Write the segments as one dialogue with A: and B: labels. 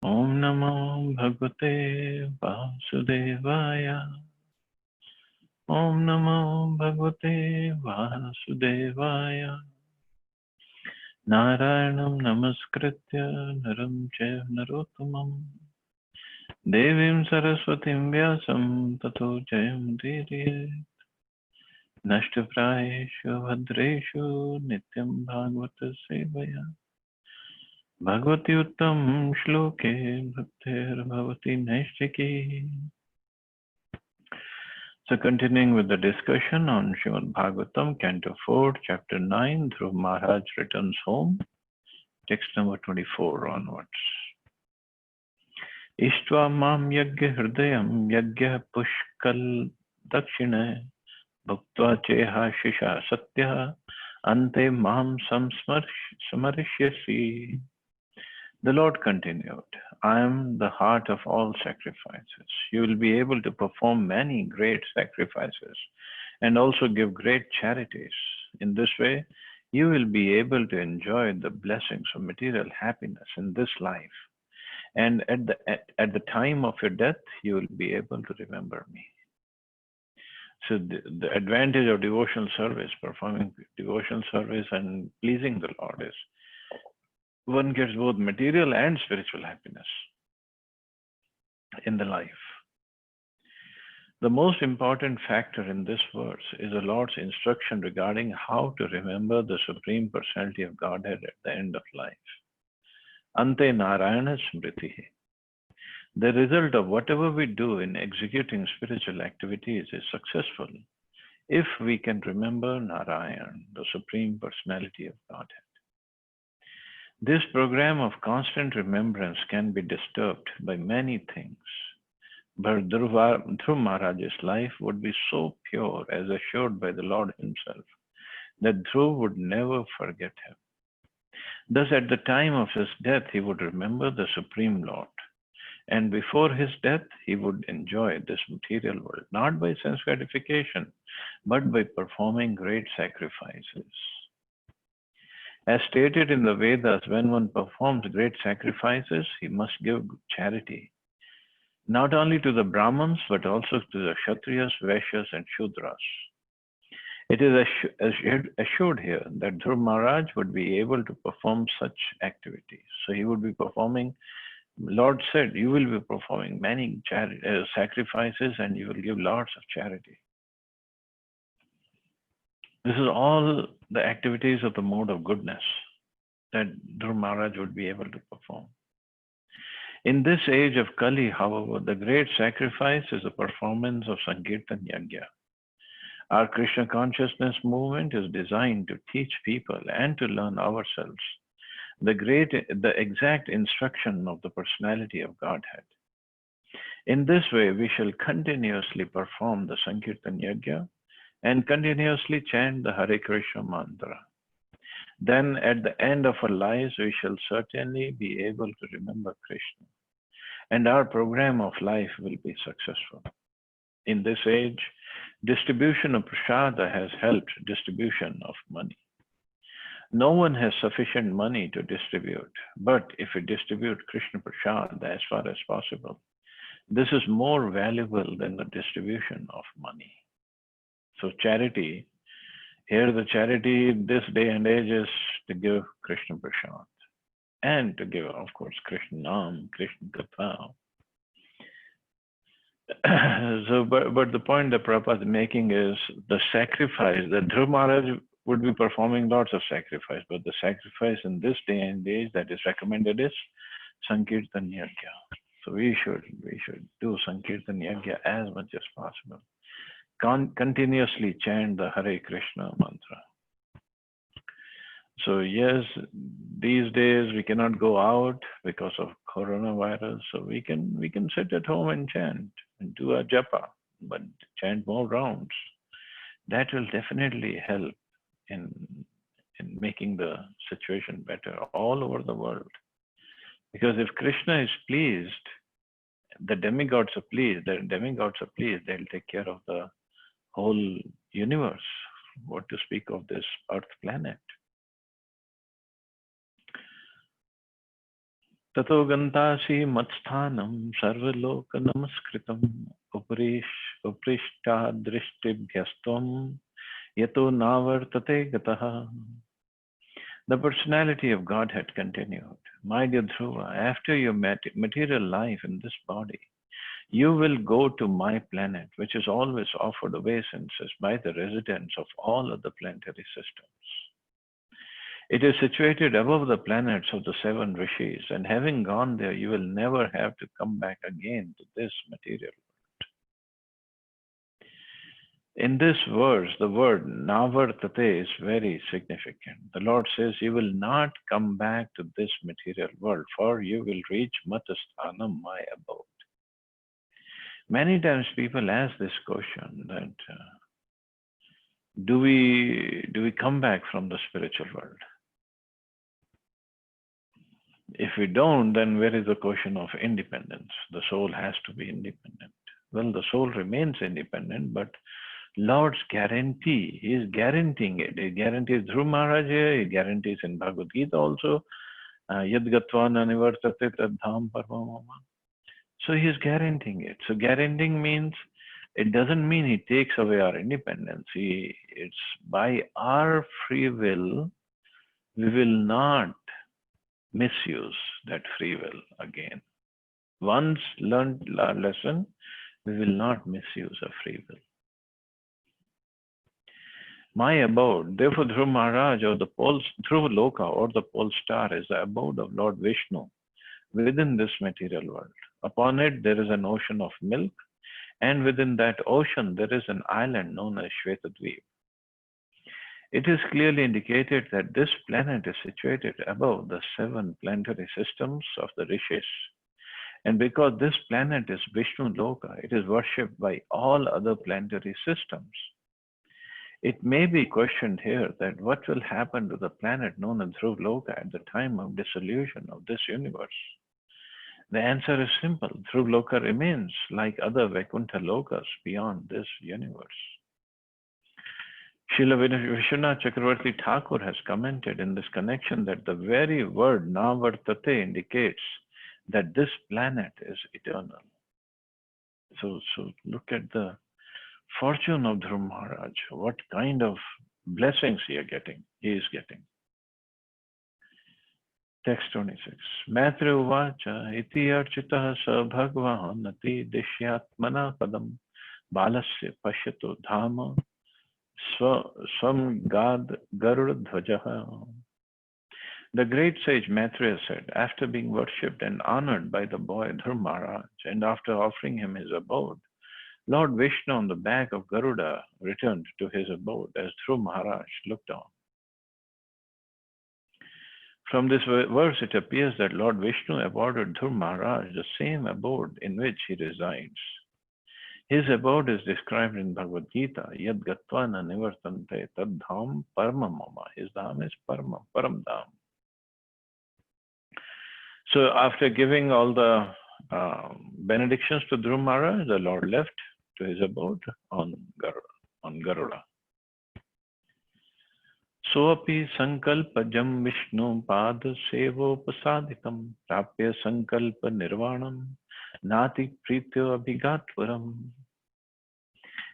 A: Om Namo Bhagavate Vasudevaya. Om Namo Bhagavate Vasudevaya. Narayanam Namaskritya Naram Chaiva Narottamam Devim Saraswatim Vyasam Tato Jayam Diri Nashtaprayeshu Bhadreshu Nityam Bhagavata Sevaya Bhagavati Uttam Shloke Bhaktir Bhavati Naishtiki. So continuing with the discussion on Srimad Bhagavatam, Canto 4, Chapter 9, Dhruv Maharaj returns home, text number 24 onwards. Ishtva mam yagya hridayam yagya pushkal dakshina bhaktva cheha shisha satya ante mam samarishyasi. The Lord continued, I am the heart of all sacrifices. You will be able to perform many great sacrifices and also give great charities. In this way, you will be able to enjoy the blessings of material happiness in this life. And at the time of your death, you will be able to remember me. So the advantage of devotional service, performing devotional service and pleasing the Lord is one gets both material and spiritual happiness in the life. The most important factor in this verse is the Lord's instruction regarding how to remember the Supreme Personality of Godhead at the end of life. Ante Narayana Smritihi. The result of whatever we do in executing spiritual activities is successful if we can remember Narayan, the Supreme Personality of Godhead. This program of constant remembrance can be disturbed by many things, but Dhruv Maharaj's life would be so pure as assured by the Lord himself that Dhruv would never forget him. Thus at the time of his death he would remember the Supreme Lord, and before his death he would enjoy this material world, not by sense gratification, but by performing great sacrifices. As stated in the Vedas, when one performs great sacrifices, he must give charity, not only to the Brahmins, but also to the Kshatriyas, Vaishyas, and Shudras. It is assured here that Dhruv Maharaj would be able to perform such activities. So he would be performing, Lord said, you will be performing many sacrifices and you will give lots of charity. This is all the activities of the mode of goodness that Dhruv Maharaj would be able to perform. In this age of Kali, however, the great sacrifice is the performance of Sankirtan Yajna. Our Krishna consciousness movement is designed to teach people and to learn ourselves the exact instruction of the personality of Godhead. In this way, we shall continuously perform the Sankirtan Yajna and continuously chant the Hare Krishna mantra. Then at the end of our lives, we shall certainly be able to remember Krishna, and our program of life will be successful. In this age, distribution of prasada has helped distribution of money. No one has sufficient money to distribute, but if we distribute Krishna prasad as far as possible, this is more valuable than the distribution of money. So charity, here the charity this day and age is to give Krishna prasad and to give, of course, Krishna Nam, Krishna Katha. So, but the point that Prabhupada is making is the sacrifice, that Dhruv Maharaj would be performing lots of sacrifice, but the sacrifice in this day and age that is recommended is Sankirtan Yajna. So we should do Sankirtan Yajna as much as possible. Continuously chant the Hare Krishna mantra. So yes, these days we cannot go out because of coronavirus. So we can sit at home and chant and do a japa, but chant more rounds. That will definitely help in making the situation better all over the world. Because if Krishna is pleased, the demigods are pleased. They'll take care of the whole universe. What to speak of this Earth planet? Tato gantasi matsthanam sarvaloka namaskritam uprishta drishtibhyastvam yato navartate gataha. The personality of Godhead continued. My dear Dhruva, after your material life in this body, you will go to my planet, which is always offered obeisances by the residents of all other planetary systems. It is situated above the planets of the seven rishis, and having gone there, you will never have to come back again to this material. In this verse, the word navartate is very significant. The Lord says, you will not come back to this material world, for you will reach matasthanam, my abode. Many times people ask this question that do we come back from the spiritual world? If we don't, then where is the question of independence? The soul has to be independent. Well, the soul remains independent, but Lord's guarantee, He is guaranteeing it. He guarantees Dhruva Maharaj here, He guarantees in Bhagavad Gita also, Yad gatva na nivartate tad dham parmamama. So He is guaranteeing it. So guaranteeing means, it doesn't mean He takes away our independence. It's by our free will, we will not misuse that free will again. Once learned our lesson, we will not misuse our free will. My abode, therefore Dhruva Maharaj or the Dhruva Loka or the pole star is the abode of Lord Vishnu within this material world. Upon it there is an ocean of milk, and within that ocean there is an island known as Shvetadvip. It is clearly indicated that this planet is situated above the seven planetary systems of the rishis. And because this planet is Vishnu Loka, it is worshipped by all other planetary systems. It may be questioned here that what will happen to the planet known as Dhruva Loka at the time of dissolution of this universe? The answer is simple. Dhruva Loka remains like other Vaikuntha Lokas beyond this universe. Srila Vishwanath Chakravarti Thakur has commented in this connection that the very word navartate indicates that this planet is eternal. So look at the fortune of Dhruva Maharaj, what kind of blessings he is getting. Text 26. Matra uvacha iti architah sa bhagwan ati dishyatmana padam balasya pashyato dhama swam gad garuda dhvajaha. The great sage Maitreya said, after being worshipped and honored by the boy Dhruva Maharaj, and after offering him his abode, Lord Vishnu on the back of Garuda returned to his abode as Dhruva Maharaj looked on. From this verse, it appears that Lord Vishnu awarded Dhruva Maharaj the same abode in which he resides. His abode is described in Bhagavad Gita, Yad gatva na nivartante tad dham paramamama. His dham is param dham. So after giving all the benedictions to Dhruva Maharaj, the Lord left to his abode on Garuda. Soapi sankalpajam Vishnu pad sevopasaditam prapya sankalpa nirvanam nati prityo abhigatvaram.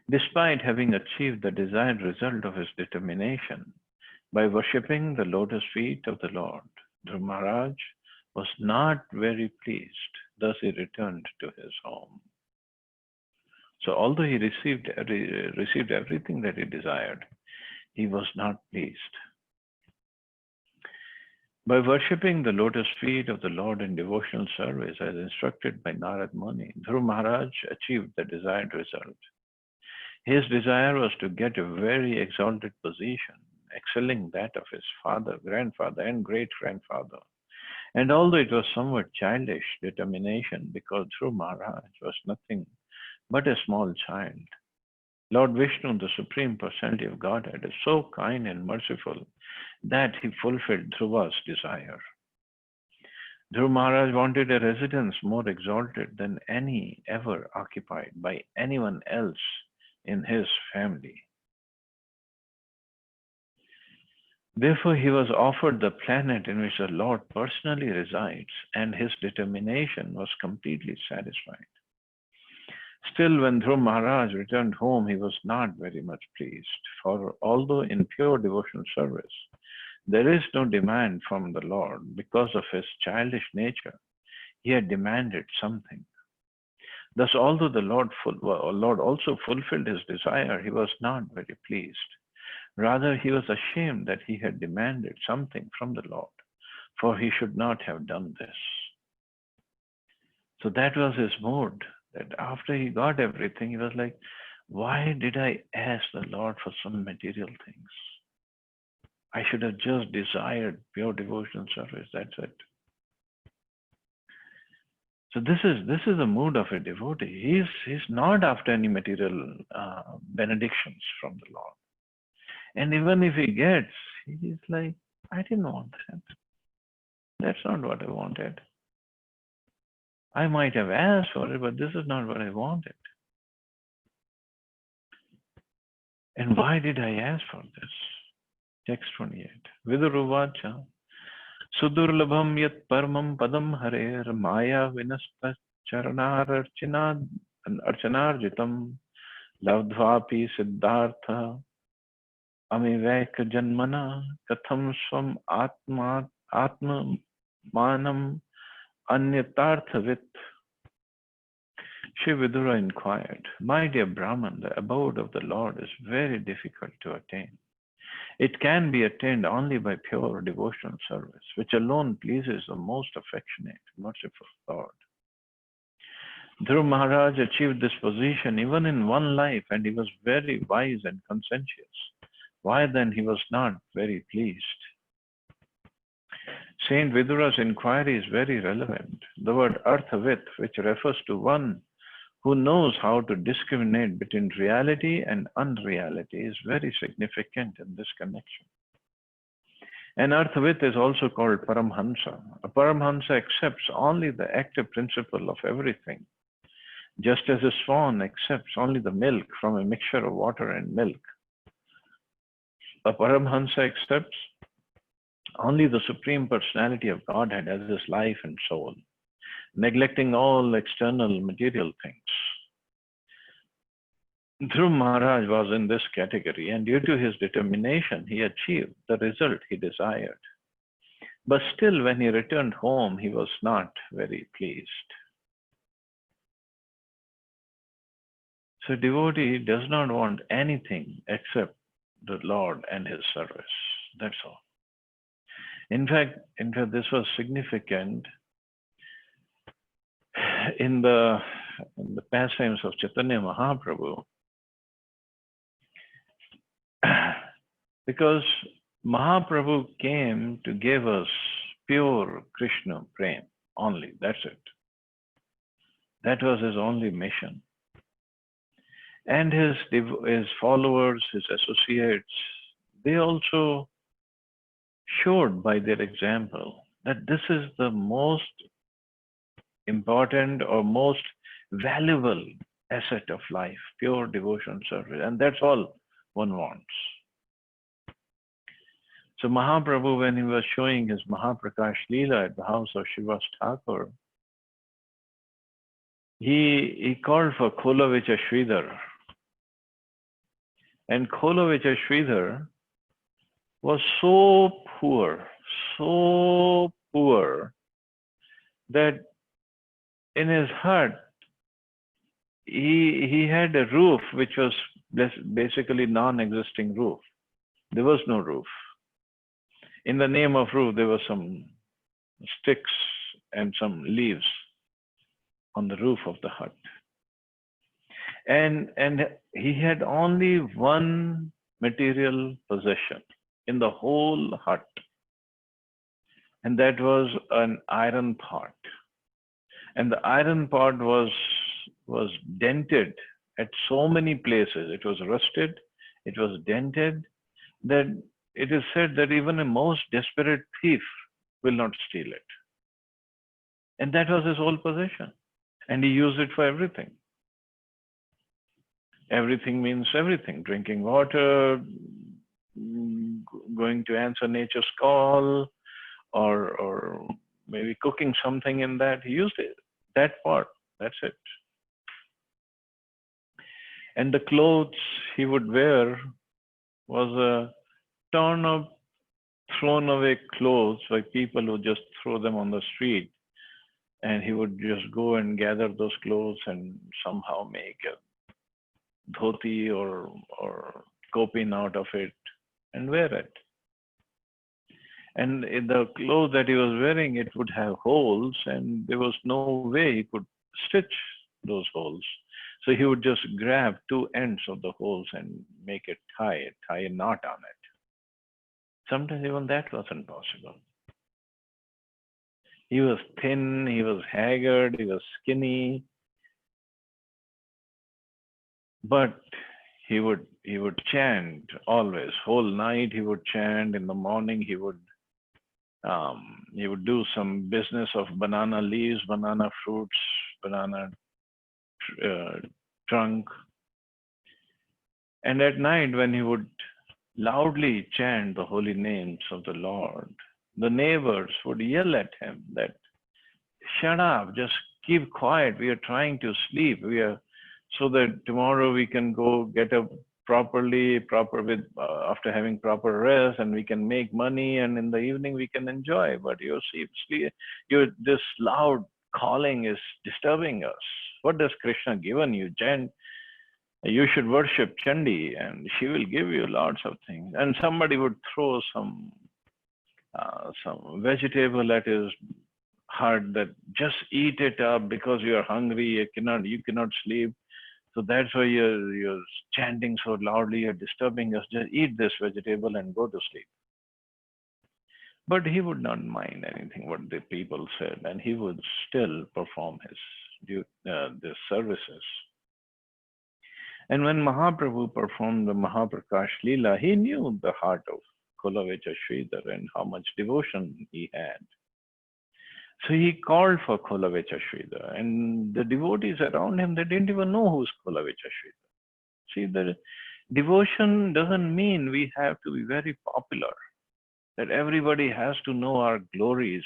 A: Despite having achieved the desired result of his determination by worshipping the lotus feet of the Lord, Dhruva Maharaj was not very pleased. Thus he returned to his home. So although he received everything that he desired, he was not pleased. By worshipping the lotus feet of the Lord in devotional service as instructed by Narad Muni, Dhruva Maharaj achieved the desired result. His desire was to get a very exalted position, excelling that of his father, grandfather, and great-grandfather. And although it was somewhat childish determination, because Dhruva Maharaj was nothing but a small child, Lord Vishnu, the Supreme Personality of Godhead, is so kind and merciful that he fulfilled Dhruva's desire. Dhruva Maharaj wanted a residence more exalted than any ever occupied by anyone else in his family. Therefore, he was offered the planet in which the Lord personally resides, and his determination was completely satisfied. Still, when Dhruv Maharaj returned home, he was not very much pleased, for although in pure devotional service, there is no demand from the Lord because of his childish nature, he had demanded something. Thus, although the Lord also fulfilled his desire, he was not very pleased. Rather, he was ashamed that he had demanded something from the Lord, for he should not have done this. So that was his mood, that after he got everything, he was like, why did I ask the Lord for some material things? I should have just desired pure devotional service. That's it. So this is the mood of a devotee. He's not after any material benedictions from the Lord. And even if he gets, he's like, I didn't want that. That's not what I wanted. I might have asked for it, but this is not what I wanted. And why did I ask for this? Text 28. Viduruvacha Sudurlabham yat paramam padam harer maya vinasta charanar archanarjitam lavdvapi siddhartha amivek janmana katham swam atma manam anyatarthavit. Shri Vidura inquired, my dear Brahman, the abode of the Lord is very difficult to attain. It can be attained only by pure devotional service, which alone pleases the most affectionate, merciful Lord. Dhruv Maharaj achieved this position even in one life, and he was very wise and conscientious. Why then he was not very pleased? Saint Vidura's inquiry is very relevant. The word arthavit, which refers to one who knows how to discriminate between reality and unreality, is very significant in this connection. An arthavit is also called Paramhansa. A Paramhansa accepts only the active principle of everything, just as a swan accepts only the milk from a mixture of water and milk. A Paramhansa accepts only the Supreme Personality of Godhead as his life and soul, neglecting all external material things. Dhruv Maharaj was in this category, and due to his determination, he achieved the result he desired. But still, when he returned home, he was not very pleased. So, devotee does not want anything except the Lord and his service. That's all. In fact, this was significant in the pastimes of Chaitanya Mahaprabhu, because Mahaprabhu came to give us pure Krishna prem only. That's it. That was his only mission. And his followers, his associates, they also showed by their example that this is the most important or most valuable asset of life, pure devotion service. And that's all one wants. So Mahaprabhu, when he was showing his Mahaprakash Leela at the house of Srivas Thakur, he called for Kholavicha Sridhar. And Kholavicha Sridhar was so poor that in his hut, he had a roof which was basically non-existing roof. There was no roof. In the name of roof, there were some sticks and some leaves on the roof of the hut. And he had only one material possession in the whole hut. And that was an iron pot. And the iron pot was dented at so many places. It was rusted, it was dented, that it is said that even a most desperate thief will not steal it. And that was his whole possession. And he used it for everything. Everything means everything. Drinking water, going to answer nature's call, or maybe cooking something in that. He used it, that part. That's it. And the clothes he would wear was a torn up, thrown away clothes by people who just throw them on the street. And he would just go and gather those clothes and somehow make a dhoti or kopin out of it and wear it. And in the clothes that he was wearing, it would have holes, and there was no way he could stitch those holes. So he would just grab two ends of the holes and make it tie a knot on it. Sometimes even that wasn't possible. He was thin, he was haggard, he was skinny, but he would chant always. Whole night he would chant. In the morning he would do some business of banana leaves, banana fruits, banana uh, trunk. And at night, when he would loudly chant the holy names of the Lord, the neighbors would yell at him that, "Shut up, just keep quiet. We are trying to sleep. We are so that tomorrow we can go get up properly, proper with after having proper rest, and we can make money, and in the evening we can enjoy. But your this loud calling is disturbing us. What does Krishna given you? You should worship Chandi, and she will give you lots of things." And somebody would throw some vegetable at his heart, that just eat it up because you are hungry. You cannot sleep. So that's why you're chanting so loudly. You're disturbing us. Just eat this vegetable and go to sleep. But he would not mind anything what the people said, and he would still perform the services. And when Mahaprabhu performed the Mahaprakash Leela, he knew the heart of Kulavecha Sridhar and how much devotion he had. So he called for Kulavecha Sridhar, and the devotees around him, they didn't even know who's Kulavecha Sridhar. See, the devotion doesn't mean we have to be very popular, that everybody has to know our glories,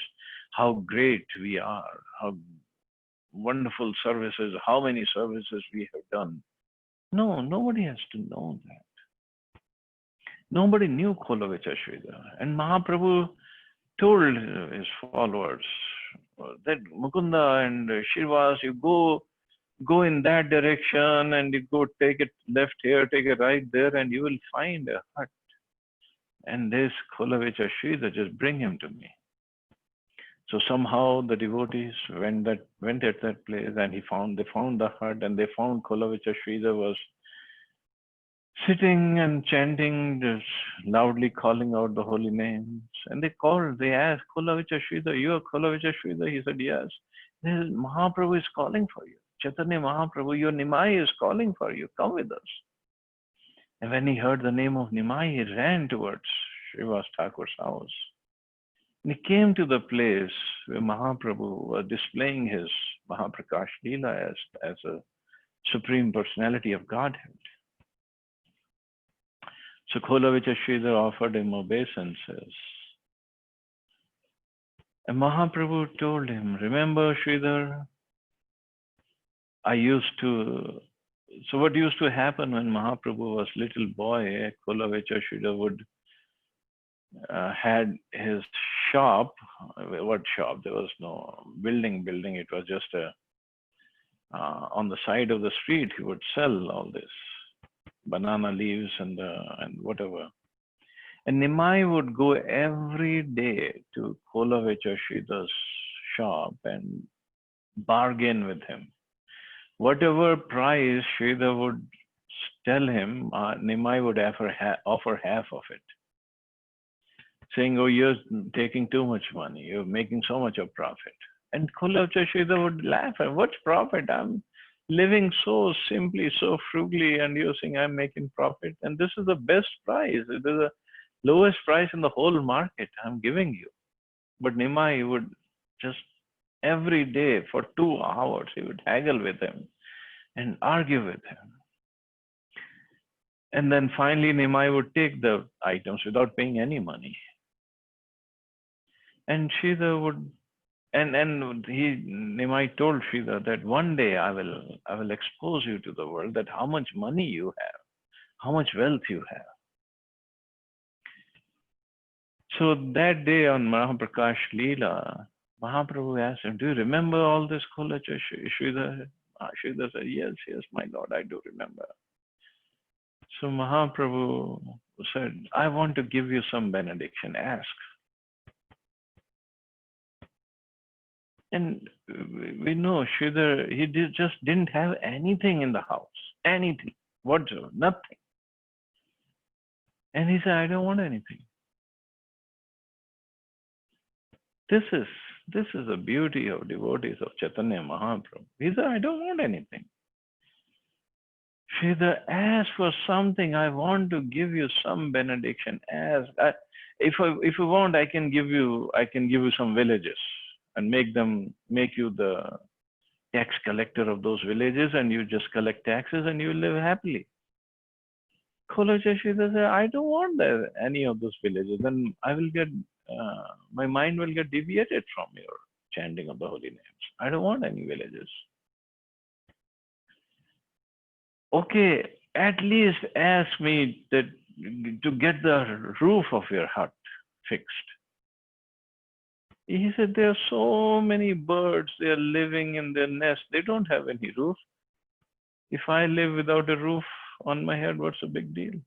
A: how great we are, how wonderful services, how many services we have done. No, nobody has to know that. Nobody knew Kulavecha Sridhar. And Mahaprabhu told his followers that Mukunda and Shirvas, you go in that direction, and you go take it left here, take it right there, and you will find a hut. And this Kulavecha Sridhar, just bring him to me. So somehow the devotees went at that place, and they found the hut, and they found Kulavecha Sridhar was sitting and chanting, just loudly calling out the holy names. And they asked, "Kulavecha Sridhar, you are Kulavecha Sridhar?" He said, "Yes." Mahaprabhu is calling for you. Chaitanya Mahaprabhu, your Nimai is calling for you. Come with us. And when he heard the name of Nimai, he ran towards Srivas Thakur's house. And he came to the place where Mahaprabhu was displaying his Mahaprakash Leela as a supreme personality of Godhead. So Kulavecha Sridhar offered him obeisances. And Mahaprabhu told him, "Remember, Sridhar, so what used to happen when Mahaprabhu was little boy, Kulavecha Sridhar would had his shop. What shop? There was no building. It was just on the side of the street. He would sell all this banana leaves and whatever. And Nimai would go every day to Kulavecha Sridhar's shop and bargain with him. Whatever price Sridhar would tell him, Nimai would offer half of it, saying, "Oh, you're taking too much money. You're making so much of profit." And Kulavecha Sridhar would laugh. "What's profit? I'm living so simply, so frugally, and you're saying I'm making profit. And this is the best price. It is the lowest price in the whole market I'm giving you." But Nimai would just every day for 2 hours, he would haggle with him and argue with him. And then finally, Nimai would take the items without paying any money. And Sridhar would, and Nimai told Sridhar that one day I will expose you to the world, that how much money you have, how much wealth you have. So that day on Mahaprakash Leela, Mahaprabhu asked him, "Do you remember all this, Kolacha?" Sridhar said, "Yes, my Lord, I do remember." So Mahaprabhu said, "I want to give you some benediction. Ask." And we know Sridhar, he just didn't have anything in the house. Anything. Whatsoever. Nothing. And he said, "I don't want anything." This is the beauty of devotees of Chaitanya Mahaprabhu. He said, "I don't want anything." Sridhar, ask for something. I want to give you some benediction. Ask. If you want, I can give you some villages and make you the tax collector of those villages, and you just collect taxes and you live happily. Kolacha Sridhar said, "I don't want any of those villages. Then I will get my mind will get deviated from your chanting of the holy names. I don't want any villages." Okay, at least ask me that to get the roof of your hut fixed. He said, "There are so many birds, they are living in their nest. They don't have any roof. If I live without a roof on my head, what's the big deal?"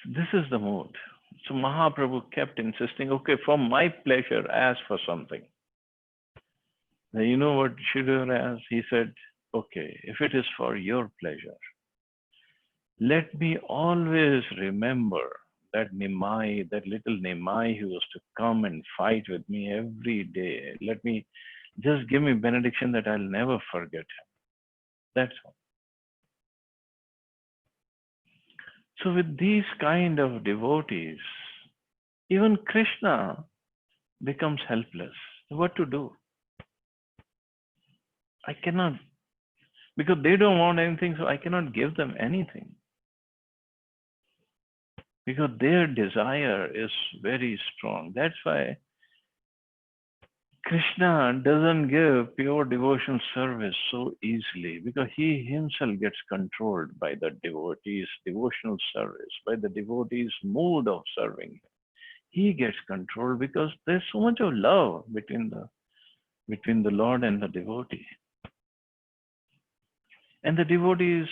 A: This is the mood. So Mahaprabhu kept insisting, "Okay, for my pleasure, ask for something." Now, you know what Sridhar asked? He said, "Okay, if it is for your pleasure, let me always remember that Nimai, that little Nimai who used to come and fight with me every day. Let me just give me benediction that I'll never forget him." That's all. So with these kind of devotees, even Krishna becomes helpless. What to do? I cannot, because they don't want anything, so I cannot give them anything. Because their desire is very strong. That's why Krishna doesn't give pure devotion service so easily, because he himself gets controlled by the devotee's devotional service, by the devotee's mood of serving. He gets controlled because there's so much of love between the Lord and the devotee. And the devotee is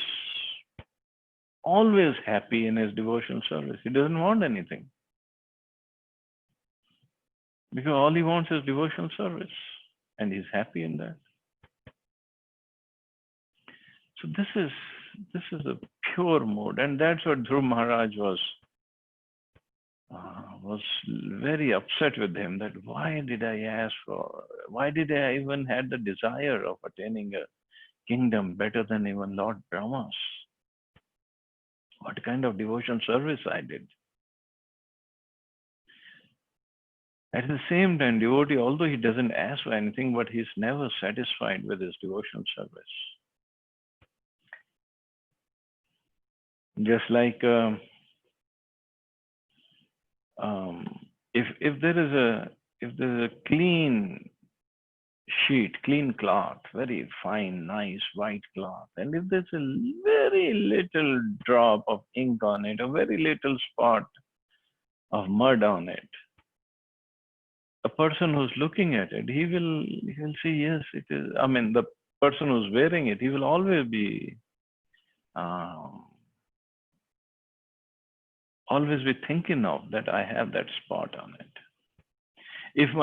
A: always happy in his devotional service. He doesn't want anything, because all he wants is devotional service, and he's happy in that. So this is a pure mode, and that's what Dhruv Maharaj was very upset with him. That why did I even had the desire of attaining a kingdom better than even Lord Brahma's? What kind of devotion service I did? At the same time, devotee, although he doesn't ask for anything, but he's never satisfied with his devotional service. Just like if there is a clean sheet, clean cloth, very fine, nice white cloth, and if there's a very little drop of ink on it, a very little spot of mud on it, a person who's looking at it, he will see, yes, it is. I mean, the person who's wearing it, he will always be thinking of that I have that spot on it. If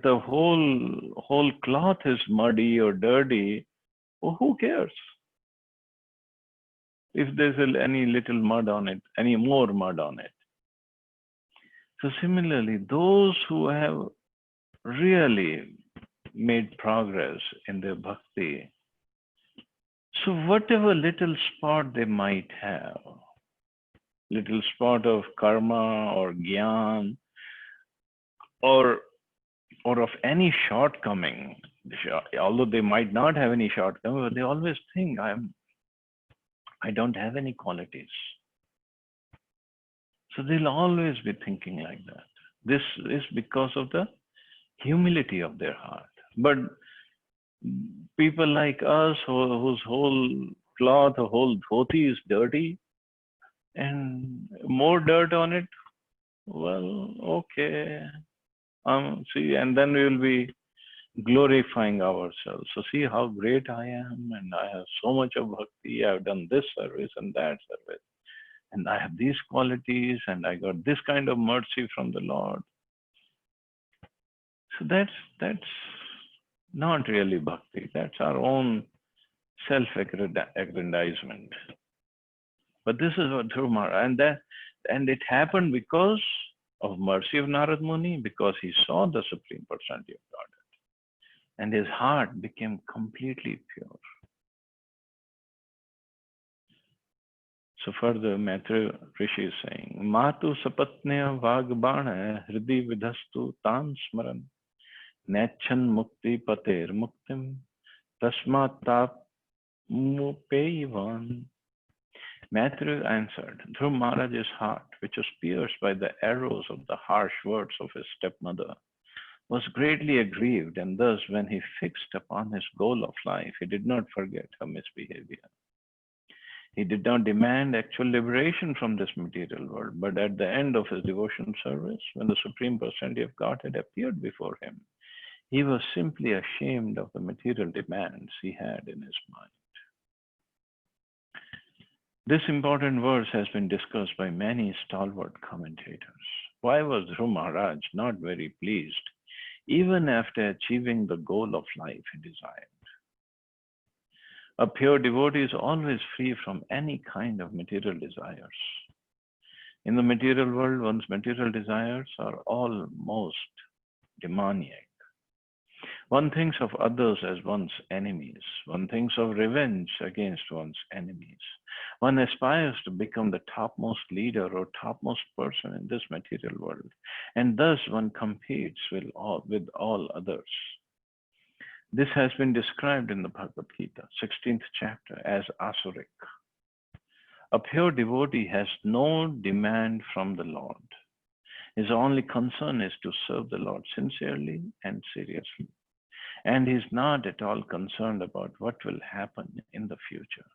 A: the whole cloth is muddy or dirty, well, who cares? If there's any little mud on it, any more mud on it. So similarly, those who have really made progress in their bhakti, so whatever little spot they might have, little spot of karma or jnana, or of any shortcoming, although they might not have any shortcoming, but they always think I don't have any qualities. So they'll always be thinking like that. This is because of the humility of their heart. But people like us whose whole cloth, whole dhoti is dirty and more dirt on it, well, okay. See, and then we will be glorifying ourselves. So see how great I am, and I have so much of bhakti. I have done this service and that service, and I have these qualities, and I got this kind of mercy from the Lord. So that's not really bhakti. That's our own self-aggrandizement. But this is what Dhruv Maharaj, and it happened because of mercy of Narad Muni, because he saw the Supreme Personality of Godhead, and his heart became completely pure. So further, Maitreya Rishi is saying, Matu sapatnya vagbana hridi vidhastu tan smaran nechan mukti pater muktim tasmat tap mupeivan. Maitreya answered, Dhruv Maharaj's heart, which was pierced by the arrows of the harsh words of his stepmother, was greatly aggrieved, and thus, when he fixed upon his goal of life, he did not forget her misbehavior. He did not demand actual liberation from this material world, but at the end of his devotion service, when the Supreme Personality of Godhead appeared before him, he was simply ashamed of the material demands he had in his mind. This important verse has been discussed by many stalwart commentators. Why was Dhruv Maharaj not very pleased, even after achieving the goal of life he desired? A pure devotee is always free from any kind of material desires. In the material world, one's material desires are almost demoniac. One thinks of others as one's enemies. One thinks of revenge against one's enemies. One aspires to become the topmost leader or topmost person in this material world, and thus one competes with all others. This has been described in the Bhagavad Gita, 16th chapter, as asuric. A pure devotee has no demand from the Lord. His only concern is to serve the Lord sincerely and seriously. And he is not at all concerned about what will happen in the future.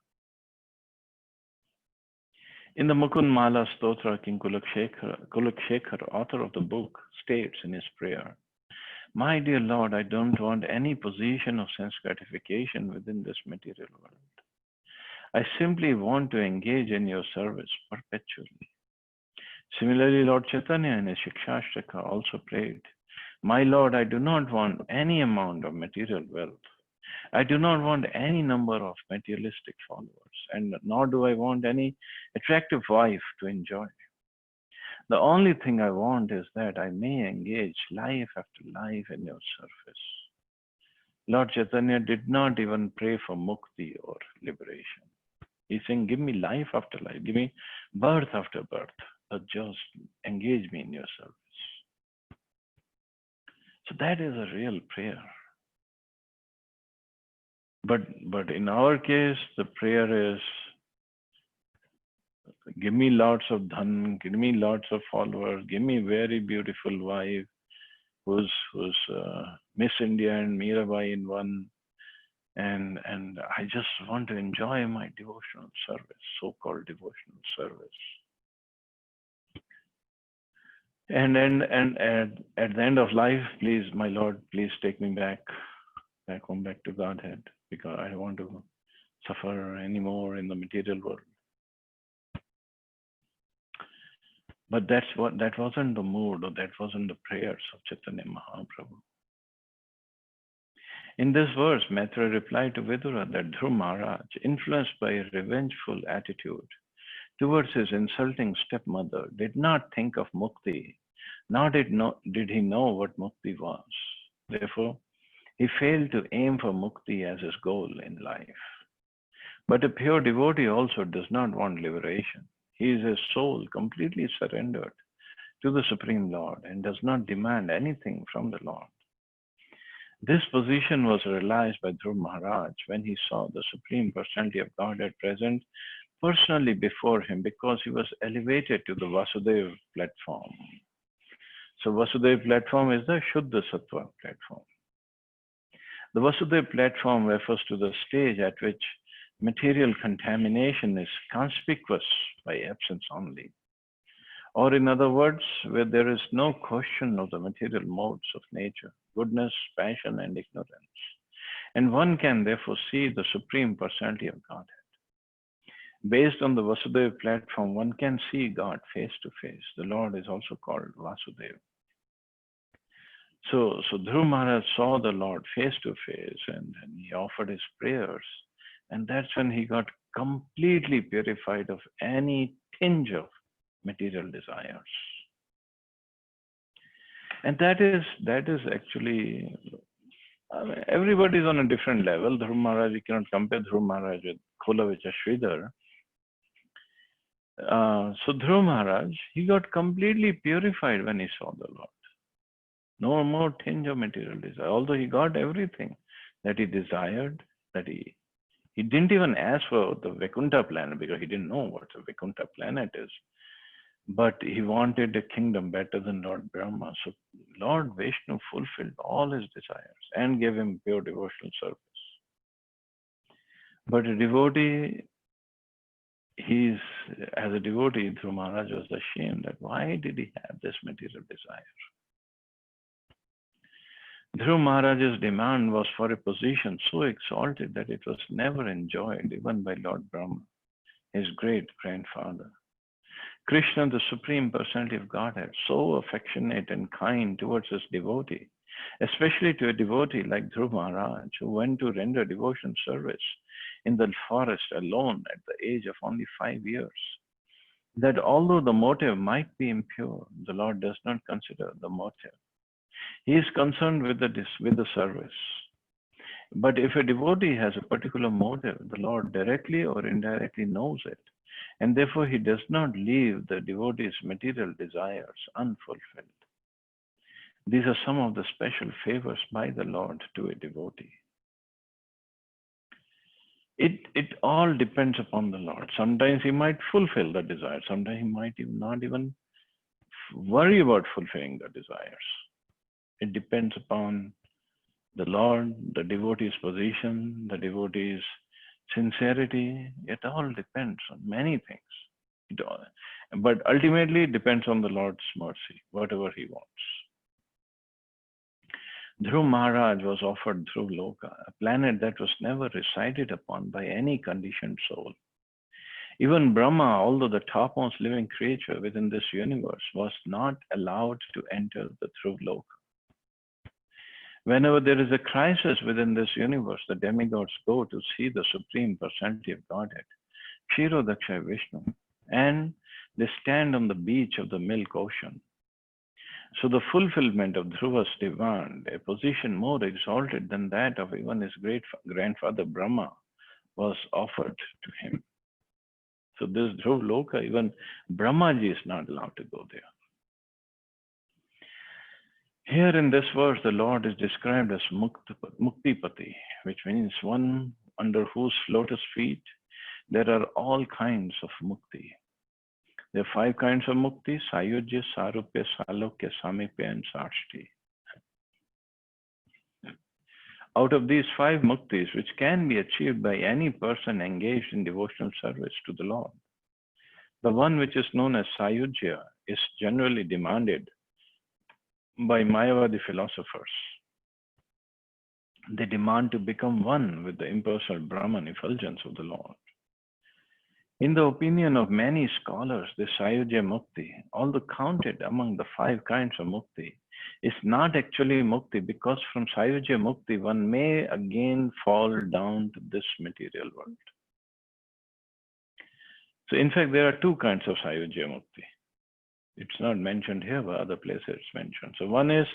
A: In the Mukund Mala Stotra, King Kulakshekhar, author of the book, states in his prayer, My dear Lord, I don't want any position of sense gratification within this material world. I simply want to engage in your service perpetually. Similarly, Lord Chaitanya in his Shikshashtaka also prayed, My Lord, I do not want any amount of material wealth. I do not want any number of materialistic followers, and nor do I want any attractive wife to enjoy. The only thing I want is that I may engage life after life in your service. Lord Chaitanya did not even pray for mukti or liberation. He's saying, give me life after life, give me birth after birth, but just engage me in your service. So that is a real prayer. But in our case, the prayer is, give me lots of dhan, give me lots of followers, give me very beautiful wife who's Miss India and Mirabai in one, and I just want to enjoy my devotional service, so-called devotional service. And at the end of life, please, my Lord, please take me back home, back to Godhead, because I don't want to suffer anymore in the material world. But that wasn't the mood, or that wasn't the prayers of Chaitanya Mahaprabhu. In this verse, Maitreya replied to Vidura that Dhruv Maharaj, influenced by a revengeful attitude towards his insulting stepmother, did not think of mukti, nor did he know what mukti was. Therefore, he failed to aim for mukti as his goal in life. But a pure devotee also does not want liberation. He is a soul completely surrendered to the Supreme Lord and does not demand anything from the Lord. This position was realized by Dhruv Maharaj when he saw the Supreme Personality of Godhead present personally before him because he was elevated to the Vasudeva platform. So Vasudeva platform is the Shuddha Sattva platform. The Vasudeva platform refers to the stage at which material contamination is conspicuous by absence only. Or in other words, where there is no question of the material modes of nature, goodness, passion, and ignorance. And one can therefore see the Supreme Personality of Godhead. Based on the Vasudeva platform, one can see God face to face. The Lord is also called Vasudeva. So Dhruva Maharaj saw the Lord face to face and he offered his prayers. And that's when he got completely purified of any tinge of material desires. And that is actually, everybody is on a different level. Dhruva Maharaj, you cannot compare Dhruva Maharaj with Kulavicha Sridhar. So Dhruva Maharaj, he got completely purified when he saw the Lord. No more tinge of material desire. Although he got everything that he desired, that he didn't even ask for the Vaikuntha planet because he didn't know what the Vaikuntha planet is. But he wanted a kingdom better than Lord Brahma. So Lord Vishnu fulfilled all his desires and gave him pure devotional service. But a devotee, as a devotee, Dhruva Maharaj was ashamed that why did he have this material desire? Dhruva Maharaj's demand was for a position so exalted that it was never enjoyed even by Lord Brahma, his great-grandfather. Krishna, the Supreme Personality of Godhead, so affectionate and kind towards his devotee, especially to a devotee like Dhruva Maharaj, who went to render devotion service in the forest alone at the age of only 5 years, that although the motive might be impure, the Lord does not consider the motive. He is concerned with the service. But if a devotee has a particular motive, the Lord directly or indirectly knows it. And therefore, he does not leave the devotee's material desires unfulfilled. These are some of the special favors by the Lord to a devotee. It all depends upon the Lord. Sometimes he might fulfill the desire. Sometimes he might not even worry about fulfilling the desires. It depends upon the Lord, the devotee's position, the devotee's sincerity. It all depends on many things. But ultimately, it depends on the Lord's mercy, whatever he wants. Dhruva Maharaj was offered Dhruva Loka, a planet that was never resided upon by any conditioned soul. Even Brahma, although the topmost living creature within this universe, was not allowed to enter the Dhruva Loka. Whenever there is a crisis within this universe, the demigods go to see the Supreme Personality of Godhead, Kshirodaksha Vishnu, and they stand on the beach of the milk ocean. So the fulfillment of Dhruva's demand, a position more exalted than that of even his great-grandfather Brahma, was offered to him. So this Dhruva Loka, even Brahmaji is not allowed to go there. Here in this verse, the Lord is described as Muktipati, which means one under whose lotus feet there are all kinds of mukti. There are 5 kinds of mukti: Sayujya, Sarupya, Salokya, Samipya, and Sarshti. Out of these 5 muktis, which can be achieved by any person engaged in devotional service to the Lord, the one which is known as Sayujya is generally demanded by Mayavadi philosophers. They demand to become one with the impersonal Brahman effulgence of the Lord. In the opinion of many scholars, the Sayujya Mukti, although counted among the 5 kinds of Mukti, is not actually Mukti, because from Sayujya Mukti one may again fall down to this material world. So in fact, there are 2 kinds of Sayujya Mukti. It's not mentioned here, but other places it's mentioned. So one is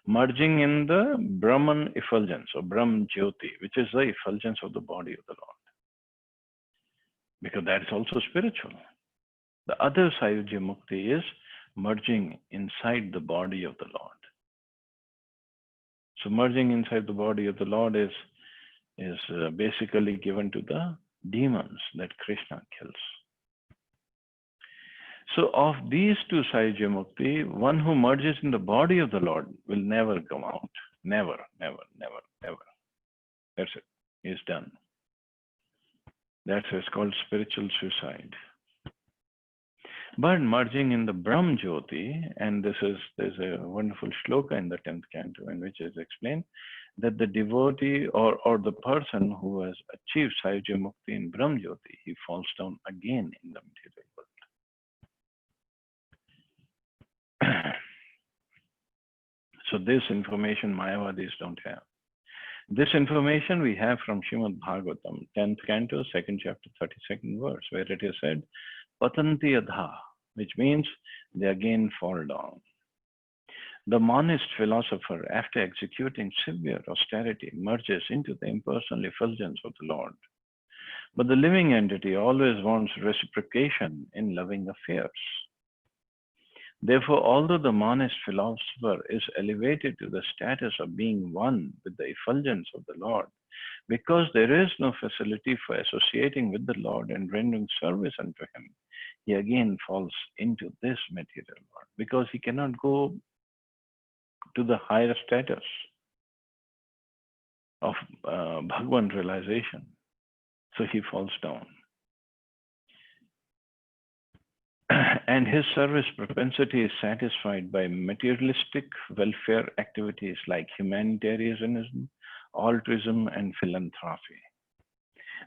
A: merging in the Brahman effulgence, or Brahm Jyoti, which is the effulgence of the body of the Lord, because that is also spiritual. The other Sayujya Mukti is merging inside the body of the Lord. So merging inside the body of the Lord is basically given to the demons that Krishna kills. So of these two Sayujya Mukti, one who merges in the body of the Lord will never come out. Never, never, never, never. That's it. It's done. That's why it's called spiritual suicide. But merging in the Brahm Jyoti, and there's a wonderful shloka in the 10th canto in which is explained that the devotee or the person who has achieved Sayujya Mukti in Brahm Jyoti, he falls down again in the material world. So this information Mayavadis don't have. This information we have from Srimad Bhagavatam, 10th canto, 2nd chapter, 32nd verse, where it is said, Patanti Adha, which means they again fall down. The monist philosopher, after executing severe austerity, merges into the impersonal effulgence of the Lord. But the living entity always wants reciprocation in loving affairs. Therefore, although the monist philosopher is elevated to the status of being one with the effulgence of the Lord, because there is no facility for associating with the Lord and rendering service unto him, he again falls into this material world because he cannot go to the higher status of Bhagwan realization. So he falls down. And his service propensity is satisfied by materialistic welfare activities like humanitarianism, altruism, and philanthropy.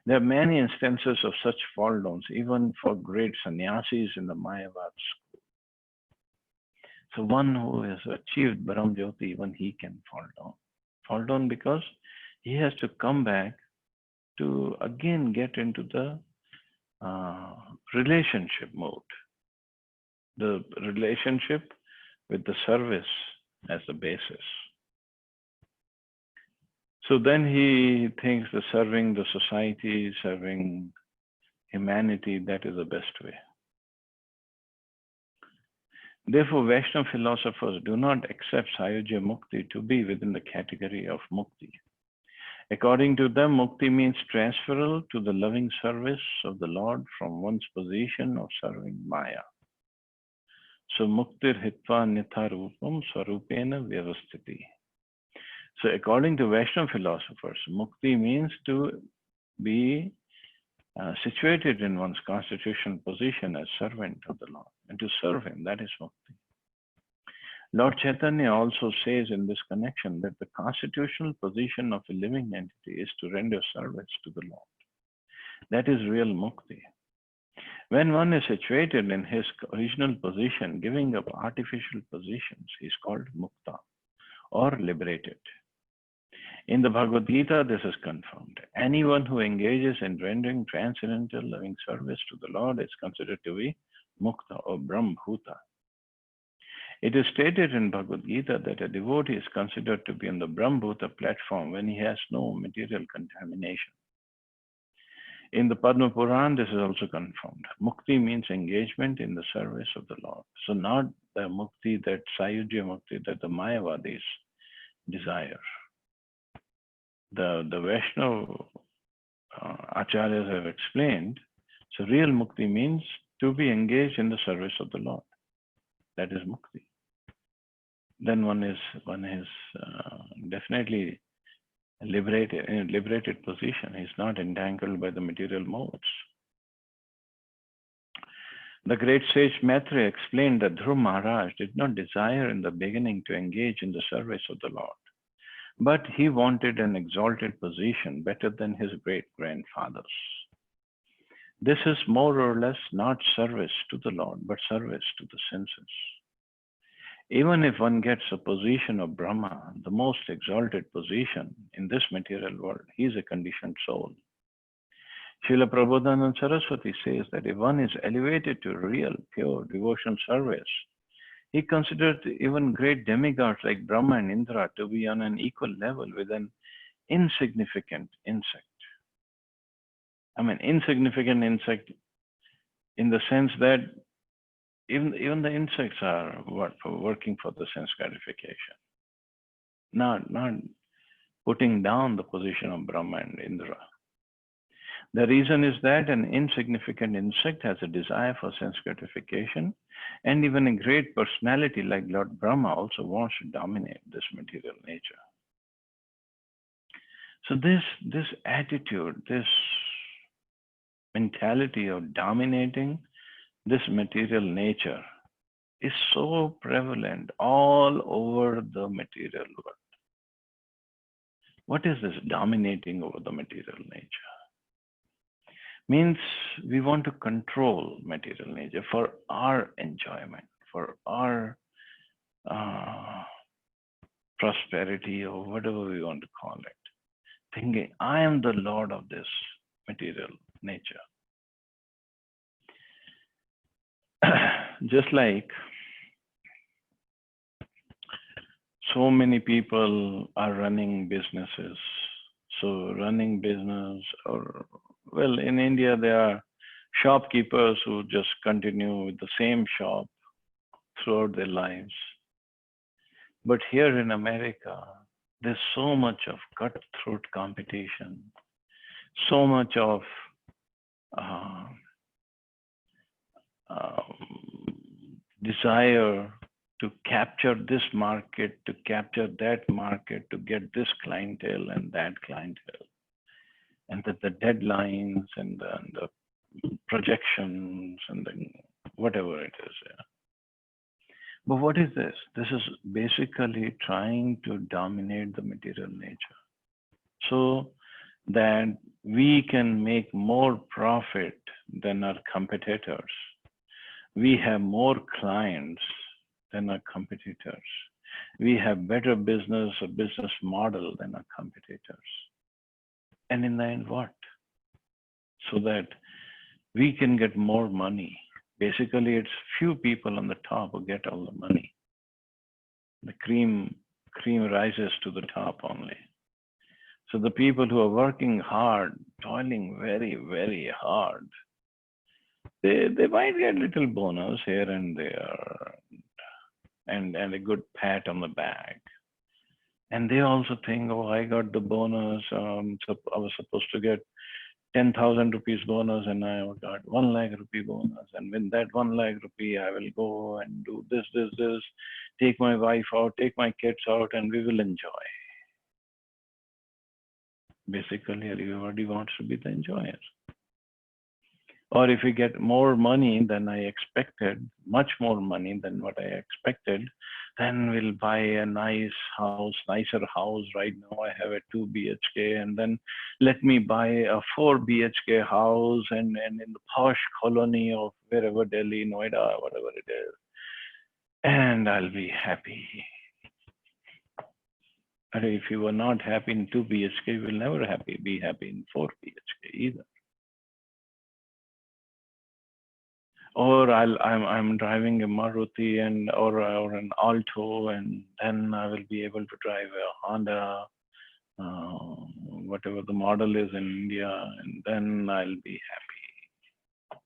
A: There are many instances of such fall downs, even for great sannyasis in the Mayavad school. So one who has achieved Brahm Jyoti, even he can fall down. Fall down because he has to come back to again get into the relationship mode. The relationship with the service as the basis. So then he thinks that serving the society, serving humanity, that is the best way. Therefore, Vaishnava philosophers do not accept Sayujya Mukti to be within the category of Mukti. According to them, Mukti means transferal to the loving service of the Lord from one's position of serving Maya. So Muktir Hitva Nitha Rupam Swarupena Vyavastiti. So according to Vaishnava philosophers, Mukti means to be situated in one's constitutional position as servant of the Lord and to serve him. That is Mukti. Lord Chaitanya also says in this connection that the constitutional position of a living entity is to render service to the Lord. That is real Mukti. When one is situated in his original position, giving up artificial positions, he is called Mukta or liberated. In the Bhagavad Gita, this is confirmed. Anyone who engages in rendering transcendental loving service to the Lord is considered to be Mukta or Brahmbhuta. It is stated in Bhagavad Gita that a devotee is considered to be on the Brahmbhuta platform when he has no material contamination. In the Padma Puran, this is also confirmed. Mukti means engagement in the service of the Lord. So not the Mukti, that Sayujya Mukti that the Mayavadis desire. The Vaishnava Acharyas have explained, so real Mukti means to be engaged in the service of the Lord. That is Mukti. Then one is definitely liberated, in a liberated position. He's not entangled by the material modes. The great sage Maitreya explained that Dhruv Maharaj did not desire in the beginning to engage in the service of the Lord, but he wanted an exalted position better than his great-grandfathers. This is more or less not service to the Lord, but service to the senses. Even if one gets a position of Brahma, the most exalted position in this material world, he is a conditioned soul. Srila Prabodhananda Saraswati says that if one is elevated to real, pure devotional service, he considered even great demigods like Brahma and Indra to be on an equal level with an insignificant insect. I mean, insignificant insect in the sense that even the insects are working for the sense gratification, not putting down the position of Brahma and Indra. The reason is that an insignificant insect has a desire for sense gratification, and even a great personality like Lord Brahma also wants to dominate this material nature. So this attitude, this mentality of dominating this material nature is so prevalent all over the material world. What is this dominating over the material nature? Means we want to control material nature for our enjoyment, for our prosperity, or whatever we want to call it. Thinking, I am the lord of this material nature. Just like so many people are running businesses. So running business, or well, in India, there are shopkeepers who just continue with the same shop throughout their lives. But here in America, there's so much of cutthroat competition, so much of desire to capture this market, to capture that market, to get this clientele and that clientele, and that the deadlines and the projections and the whatever it is. Yeah. But what is this? This is basically trying to dominate the material nature so that we can make more profit than our competitors. We have more clients than our competitors. We have better business, a business model than our competitors. And in the end, what? So that we can get more money. Basically, it's few people on the top who get all the money. The cream rises to the top only. So the people who are working hard, toiling very, very hard, they might get a little bonus here and there, and a good pat on the back. And they also think, oh, I got the bonus. So I was supposed to get 10,000 rupees bonus, and I got 1 lakh rupee bonus. And with that 1 lakh rupee, I will go and do this, take my wife out, take my kids out, and we will enjoy. Basically, everybody wants to be the enjoyer. Or if we get more money than I expected, much more money than what I expected, then we'll buy a nicer house. Right now I have a 2 BHK, and then let me buy a 4 BHK house and in the posh colony of wherever, Delhi, Noida, whatever it is. And I'll be happy. But if you were not happy in 2 BHK, you will never be happy in 4 BHK either. Or I'm driving a Maruti or an Alto, and then I will be able to drive a Honda, whatever the model is in India, and then I'll be happy.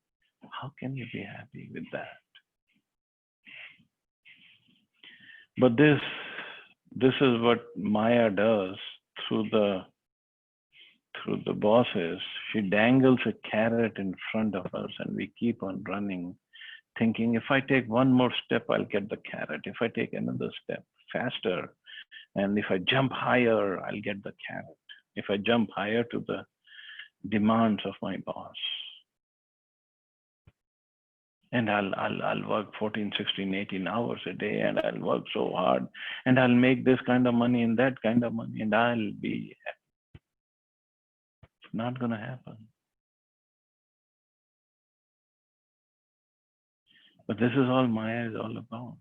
A: How can you be happy with that? But this is what Maya does through the bosses. She dangles a carrot in front of us, and we keep on running, thinking, if I take one more step, I'll get the carrot. If I take another step faster, and if I jump higher, I'll get the carrot. If I jump higher to the demands of my boss. And I'll work 14, 16, 18 hours a day, and I'll work so hard, and I'll make this kind of money and that kind of money, and I'll be happy. It's not going to happen. But this is all Maya is all about.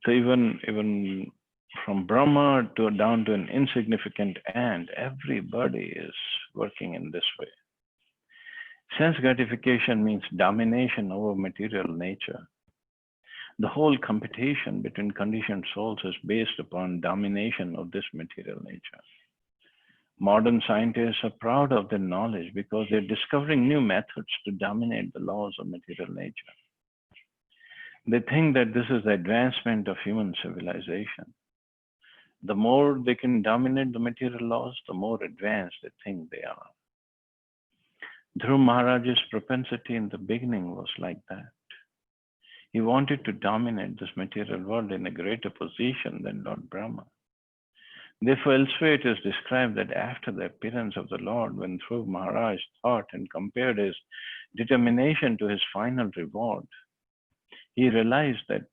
A: So even from Brahma down to an insignificant ant, everybody is working in this way. Sense gratification means domination over material nature. The whole competition between conditioned souls is based upon domination of this material nature. Modern scientists are proud of their knowledge because they're discovering new methods to dominate the laws of material nature. They think that this is the advancement of human civilization. The more they can dominate the material laws, the more advanced they think they are. Dhruv Maharaj's propensity in the beginning was like that. He wanted to dominate this material world in a greater position than Lord Brahma. Therefore, elsewhere it is described that after the appearance of the Lord, when Dhruv Maharaj thought and compared his determination to his final reward, he realized that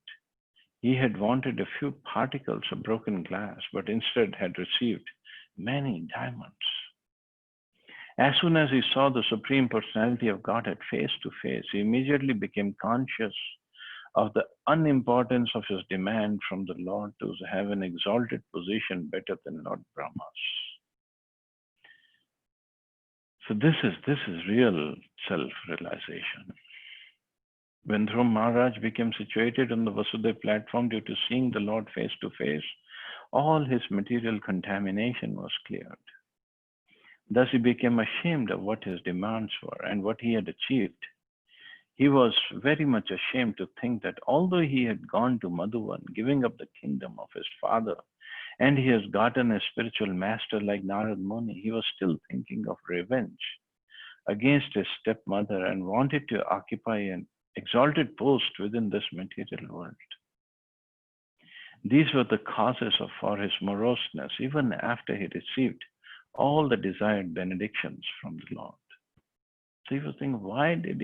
A: he had wanted a few particles of broken glass, but instead had received many diamonds. As soon as he saw the Supreme Personality of Godhead face to face, he immediately became conscious of the unimportance of his demand from the Lord to have an exalted position better than Lord Brahma's. So this is real self-realization. When Dhruv Maharaj became situated on the Vasudeva platform due to seeing the Lord face to face, all his material contamination was cleared. Thus he became ashamed of what his demands were and what he had achieved. He was very much ashamed to think that although he had gone to Madhuvan, giving up the kingdom of his father, and he has gotten a spiritual master like Narad Muni, he was still thinking of revenge against his stepmother and wanted to occupy an exalted post within this material world. These were the causes for his moroseness, even after he received all the desired benedictions from the Lord. So you think, why did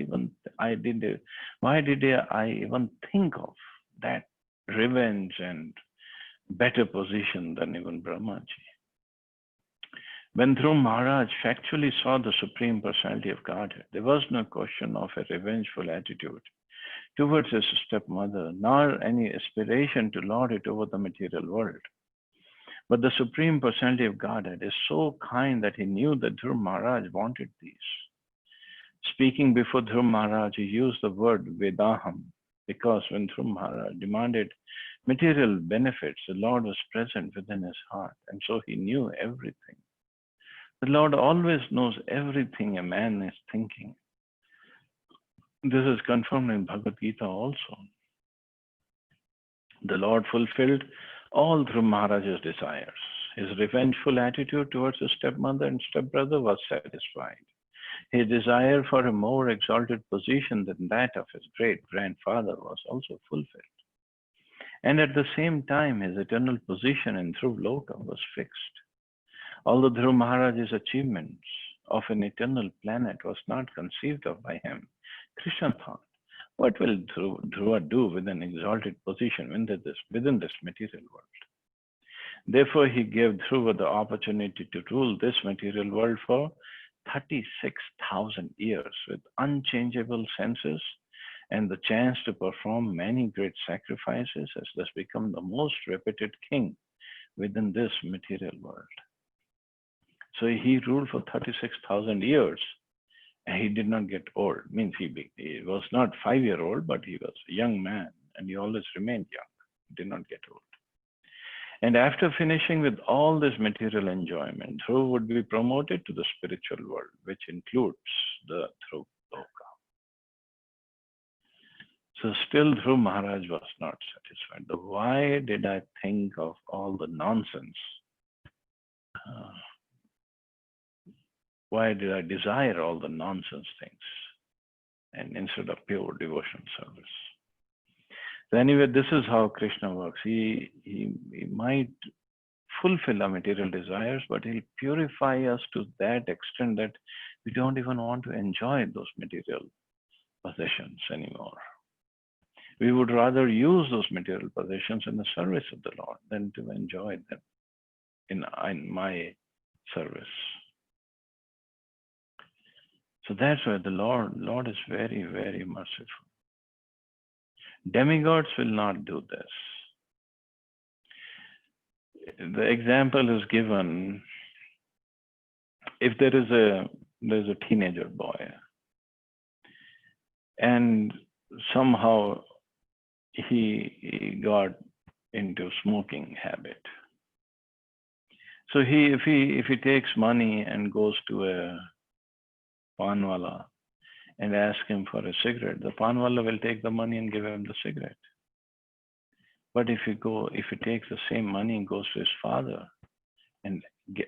A: I even think of that revenge and better position than even Brahmaji? When Dhruv Maharaj factually saw the Supreme Personality of Godhead, there was no question of a revengeful attitude towards his stepmother, nor any aspiration to lord it over the material world. But the Supreme Personality of Godhead is so kind that he knew that Dhruv Maharaj wanted these. Speaking before Dhruv Maharaj, he used the word Vedaham because when Dhruv Maharaj demanded material benefits, the Lord was present within his heart, and so he knew everything. The Lord always knows everything a man is thinking. This is confirmed in Bhagavad Gita also. The Lord fulfilled all Dhruv Maharaj's desires. His revengeful attitude towards his stepmother and stepbrother was satisfied. His desire for a more exalted position than that of his great-grandfather was also fulfilled. And at the same time, his eternal position in Dhruv Loka was fixed. Although Dhruv Maharaj's achievements of an eternal planet was not conceived of by him, Krishna thought, what will Dhruva do with an exalted position within this material world? Therefore, he gave Dhruva the opportunity to rule this material world for 36,000 years with unchangeable senses and the chance to perform many great sacrifices, has thus become the most reputed king within this material world. So he ruled for 36,000 years and he did not get old. Means he was not 5-year-old, but he was a young man and he always remained young. He did not get old. And after finishing with all this material enjoyment, Dhruv would be promoted to the spiritual world, which includes the Dhruv Loka. So still Dhruv Maharaj was not satisfied. Why did I think of all the nonsense? Why did I desire all the nonsense things and instead of pure devotion service? So anyway, this is how Krishna works. He might fulfill our material desires, but he'll purify us to that extent that we don't even want to enjoy those material possessions anymore. We would rather use those material possessions in the service of the Lord than to enjoy them in my service. So that's why the Lord is very, very merciful. Demigods will not do this. The example is given if there's a teenager boy and somehow he got into smoking habit. So if he takes money and goes to a panwala and ask him for a cigarette, the panwala will take the money and give him the cigarette. But if he takes the same money and goes to his father and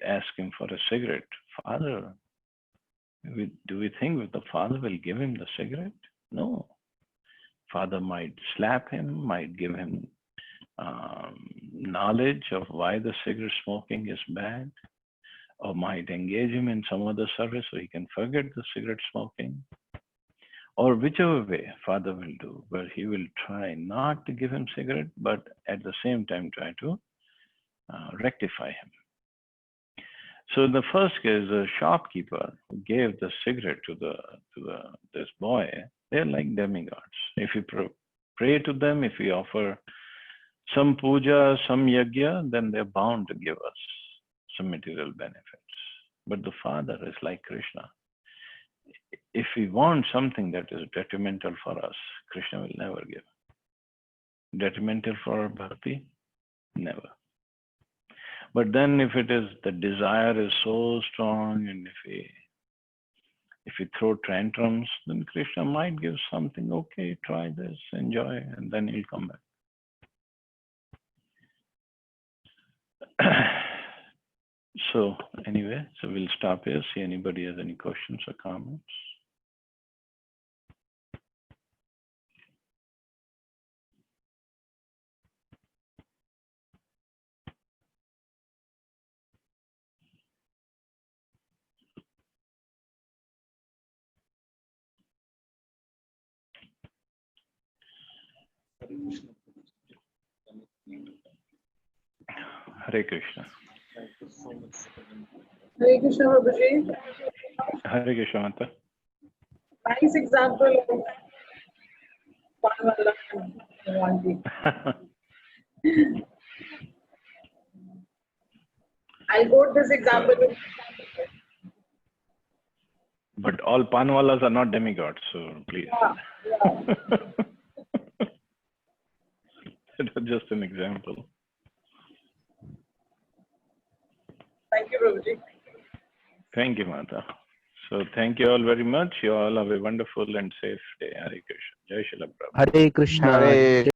A: ask him for a cigarette, father, do we think the father will give him the cigarette? No. Father might slap him, might give him knowledge of why the cigarette smoking is bad, or might engage him in some other service so he can forget the cigarette smoking, or whichever way father will do, where he will try not to give him cigarette, but at the same time try to rectify him. So in the first case, the shopkeeper who gave the cigarette to this boy, they're like demigods. If you pray to them, if you offer some puja, some yajna, then they're bound to give us some material benefits. But the Father is like Krishna. If we want something that is detrimental for us, Krishna will never give. Detrimental for our bhakti? Never. But then if it is, the desire is so strong, and if we throw tantrums, then Krishna might give something, okay, try this, enjoy, and then he'll come back. So anyway, so we'll stop here, see anybody has any questions or comments. Hare Krishna.
B: Hare Krishna, Prabhuji.
A: Hare Krishna, Mata.
B: Nice example of Panwala and Bhagwan. I'll quote this example.
A: But all Panwalas are not demigods, so please.
B: Yeah.
A: It was just an example.
B: Thank you, Prabhuji.
A: Thank you, Mata. So thank you all very much. You all have a wonderful and safe day. Hare Krishna. Jai Shri Prabhupada.
C: Hare Krishna.
D: Hare